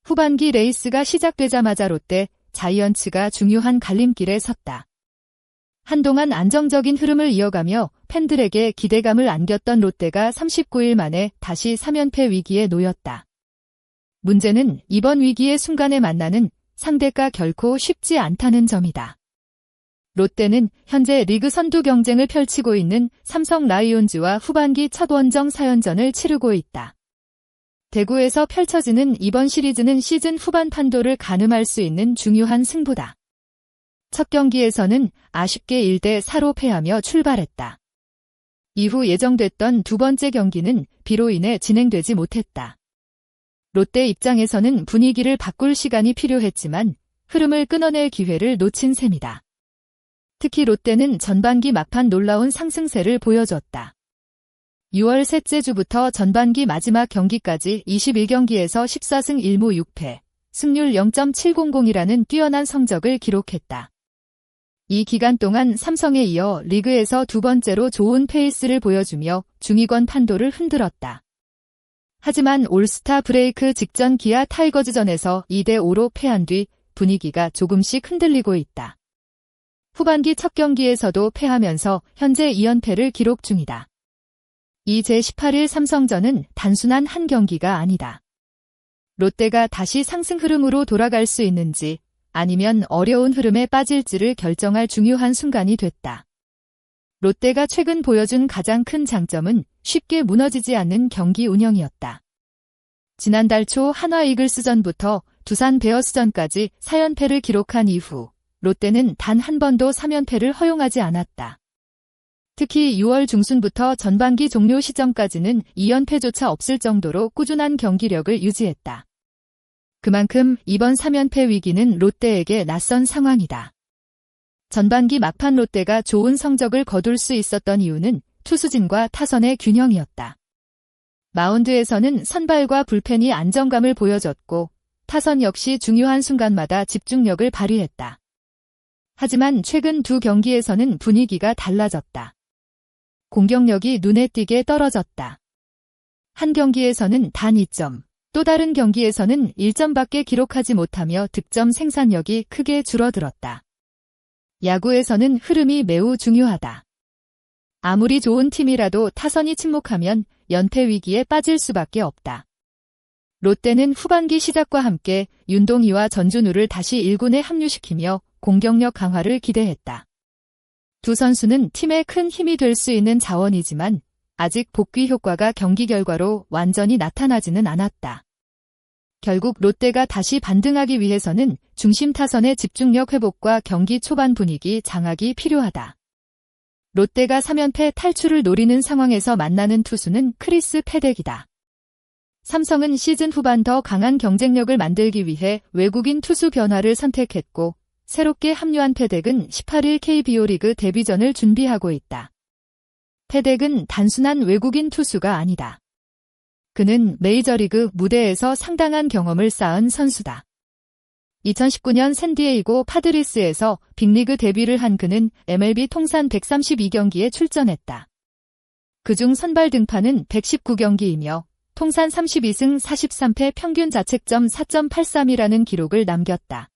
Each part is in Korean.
후반기 레이스가 시작되자마자 롯데, 자이언츠가 중요한 갈림길에 섰다. 한동안 안정적인 흐름을 이어가며 팬들에게 기대감을 안겼던 롯데가 39일 만에 다시 3연패 위기에 놓였다. 문제는 이번 위기의 순간에 만나는 상대가 결코 쉽지 않다는 점이다. 롯데는 현재 리그 선두 경쟁을 펼치고 있는 삼성 라이온즈와 후반기 첫 원정 4연전을 치르고 있다. 대구에서 펼쳐지는 이번 시리즈는 시즌 후반 판도를 가늠할 수 있는 중요한 승부다. 첫 경기에서는 아쉽게 1대4로 패하며 출발했다. 이후 예정됐던 두 번째 경기는 비로 인해 진행되지 못했다. 롯데 입장에서는 분위기를 바꿀 시간이 필요했지만 흐름을 끊어낼 기회를 놓친 셈이다. 특히 롯데는 전반기 막판 놀라운 상승세를 보여줬다. 6월 셋째 주부터 전반기 마지막 경기까지 21경기에서 14승 1무 6패, 승률 0.700이라는 뛰어난 성적을 기록했다. 이 기간 동안 삼성에 이어 리그에서 두 번째로 좋은 페이스를 보여주며 중위권 판도를 흔들었다. 하지만 올스타 브레이크 직전 기아 타이거즈전에서 2대5로 패한 뒤 분위기가 조금씩 흔들리고 있다. 후반기 첫 경기에서도 패하면서 현재 2연패를 기록 중이다. 이 제18일 삼성전은 단순한 한 경기가 아니다. 롯데가 다시 상승 흐름으로 돌아갈 수 있는지 아니면 어려운 흐름에 빠질지를 결정할 중요한 순간이 됐다. 롯데가 최근 보여준 가장 큰 장점은 쉽게 무너지지 않는 경기 운영이었다. 지난달 초 한화 이글스전부터 두산 베어스전까지 4연패를 기록한 이후 롯데는 단 한 번도 3연패를 허용하지 않았다. 특히 6월 중순부터 전반기 종료 시점까지는 2연패조차 없을 정도로 꾸준한 경기력을 유지했다. 그만큼 이번 3연패 위기는 롯데에게 낯선 상황이다. 전반기 막판 롯데가 좋은 성적을 거둘 수 있었던 이유는 투수진과 타선의 균형이었다. 마운드에서는 선발과 불펜이 안정감을 보여줬고 타선 역시 중요한 순간마다 집중력을 발휘했다. 하지만 최근 두 경기에서는 분위기가 달라졌다. 공격력이 눈에 띄게 떨어졌다. 한 경기에서는 단 2점, 또 다른 경기에서는 1점밖에 기록하지 못하며 득점 생산력이 크게 줄어들었다. 야구에서는 흐름이 매우 중요하다. 아무리 좋은 팀이라도 타선이 침묵하면 연패 위기에 빠질 수밖에 없다. 롯데는 후반기 시작과 함께 윤동희와 전준우를 다시 1군에 합류시키며 공격력 강화를 기대했다. 두 선수는 팀의 큰 힘이 될 수 있는 자원이지만 아직 복귀 효과가 경기 결과로 완전히 나타나지는 않았다. 결국 롯데가 다시 반등하기 위해서는 중심 타선의 집중력 회복과 경기 초반 분위기 장악이 필요하다. 롯데가 3연패 탈출을 노리는 상황에서 만나는 투수는 크리스 패덱이다. 삼성은 시즌 후반 더 강한 경쟁력을 만들기 위해 외국인 투수 변화를 선택했고 새롭게 합류한 패덱은 18일 KBO 리그 데뷔전을 준비하고 있다. 패덱은 단순한 외국인 투수가 아니다. 그는 메이저리그 무대에서 상당한 경험을 쌓은 선수다. 2019년 샌디에이고 파드리스에서 빅리그 데뷔를 한 그는 MLB 통산 132경기에 출전했다. 그중 선발 등판은 119경기이며 통산 32승 43패 평균 자책점 4.83이라는 기록을 남겼다.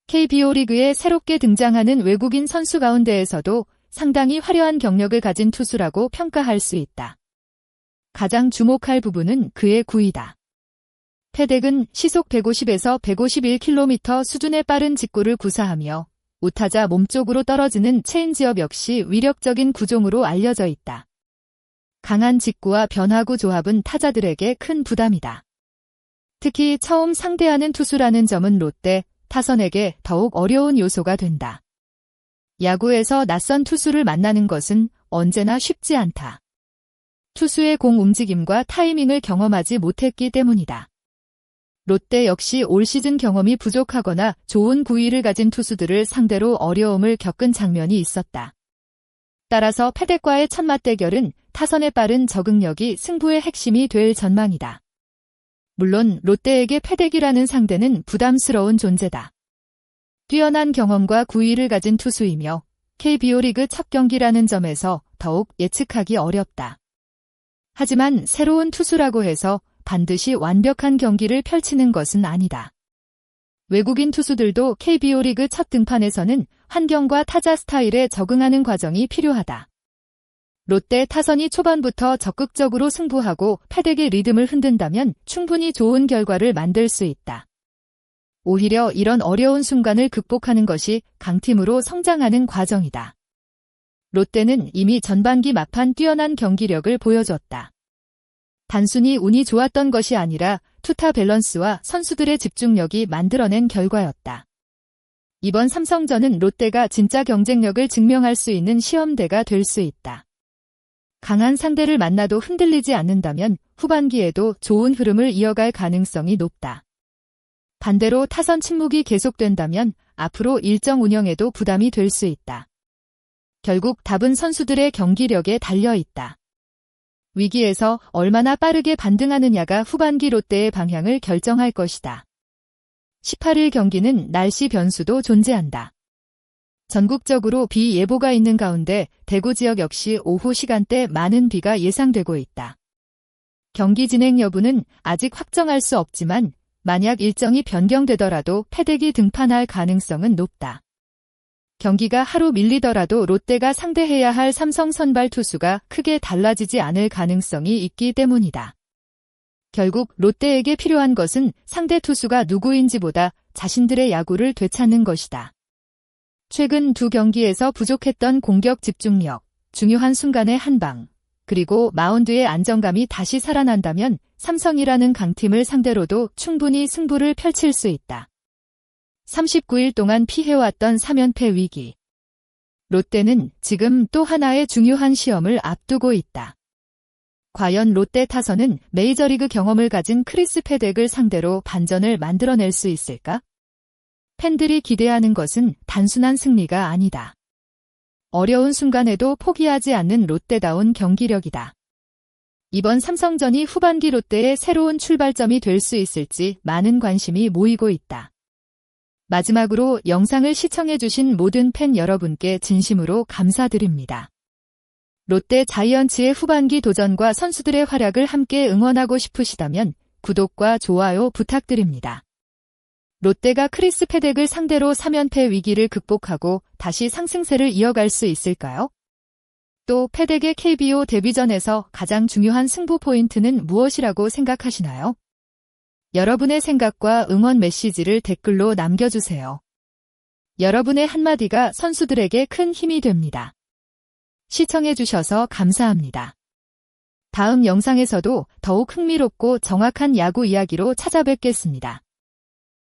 KBO 리그에 새롭게 등장하는 외국인 선수 가운데에서도 상당히 화려한 경력을 가진 투수라고 평가할 수 있다. 가장 주목할 부분은 그의 구위다. 패덱은 시속 150에서 151km 수준의 빠른 직구를 구사하며 우타자 몸쪽으로 떨어지는 체인지업 역시 위력적인 구종으로 알려져 있다. 강한 직구와 변화구 조합은 타자들에게 큰 부담이다. 특히 처음 상대하는 투수라는 점은 롯데, 타선에게 더욱 어려운 요소가 된다. 야구에서 낯선 투수를 만나는 것은 언제나 쉽지 않다. 투수의 공 움직임과 타이밍을 경험하지 못했기 때문이다. 롯데 역시 올 시즌 경험이 부족하거나 좋은 구위를 가진 투수들을 상대로 어려움을 겪은 장면이 있었다. 따라서 패덱과의 첫 맞대결은 타선의 빠른 적응력이 승부의 핵심이 될 전망이다. 물론 롯데에게 패덱이라는 상대는 부담스러운 존재다. 뛰어난 경험과 구위를 가진 투수이며 KBO 리그 첫 경기라는 점에서 더욱 예측하기 어렵다. 하지만 새로운 투수라고 해서 반드시 완벽한 경기를 펼치는 것은 아니다. 외국인 투수들도 KBO 리그 첫 등판에서는 환경과 타자 스타일에 적응하는 과정이 필요하다. 롯데 타선이 초반부터 적극적으로 승부하고 패덱의 리듬을 흔든다면 충분히 좋은 결과를 만들 수 있다. 오히려 이런 어려운 순간을 극복하는 것이 강팀으로 성장하는 과정이다. 롯데는 이미 전반기 막판 뛰어난 경기력을 보여줬다. 단순히 운이 좋았던 것이 아니라 투타 밸런스와 선수들의 집중력이 만들어낸 결과였다. 이번 삼성전은 롯데가 진짜 경쟁력을 증명할 수 있는 시험대가 될 수 있다. 강한 상대를 만나도 흔들리지 않는다면 후반기에도 좋은 흐름을 이어갈 가능성이 높다. 반대로 타선 침묵이 계속된다면 앞으로 일정 운영에도 부담이 될 수 있다. 결국 답은 선수들의 경기력에 달려 있다. 위기에서 얼마나 빠르게 반등하느냐가 후반기 롯데의 방향을 결정할 것이다. 18일 경기는 날씨 변수도 존재한다. 전국적으로 비 예보가 있는 가운데 대구 지역 역시 오후 시간대 많은 비가 예상되고 있다. 경기 진행 여부는 아직 확정할 수 없지만 만약 일정이 변경되더라도 패덱이 등판할 가능성은 높다. 경기가 하루 밀리더라도 롯데가 상대해야 할 삼성 선발 투수가 크게 달라지지 않을 가능성이 있기 때문이다. 결국 롯데에게 필요한 것은 상대 투수가 누구인지보다 자신들의 야구를 되찾는 것이다. 최근 두 경기에서 부족했던 공격 집중력, 중요한 순간의 한방, 그리고 마운드의 안정감이 다시 살아난다면 삼성이라는 강팀을 상대로도 충분히 승부를 펼칠 수 있다. 39일 동안 피해왔던 3연패 위기. 롯데는 지금 또 하나의 중요한 시험을 앞두고 있다. 과연 롯데 타선은 메이저리그 경험을 가진 크리스 패덱을 상대로 반전을 만들어낼 수 있을까? 팬들이 기대하는 것은 단순한 승리가 아니다. 어려운 순간에도 포기하지 않는 롯데다운 경기력이다. 이번 삼성전이 후반기 롯데의 새로운 출발점이 될 수 있을지 많은 관심이 모이고 있다. 마지막으로 영상을 시청해주신 모든 팬 여러분께 진심으로 감사드립니다. 롯데 자이언츠의 후반기 도전과 선수들의 활약을 함께 응원하고 싶으시다면 구독과 좋아요 부탁드립니다. 롯데가 크리스 패덱을 상대로 3연패 위기를 극복하고 다시 상승세를 이어갈 수 있을까요? 또 패덱의 KBO 데뷔전에서 가장 중요한 승부 포인트는 무엇이라고 생각하시나요? 여러분의 생각과 응원 메시지를 댓글로 남겨주세요. 여러분의 한마디가 선수들에게 큰 힘이 됩니다. 시청해주셔서 감사합니다. 다음 영상에서도 더욱 흥미롭고 정확한 야구 이야기로 찾아뵙겠습니다.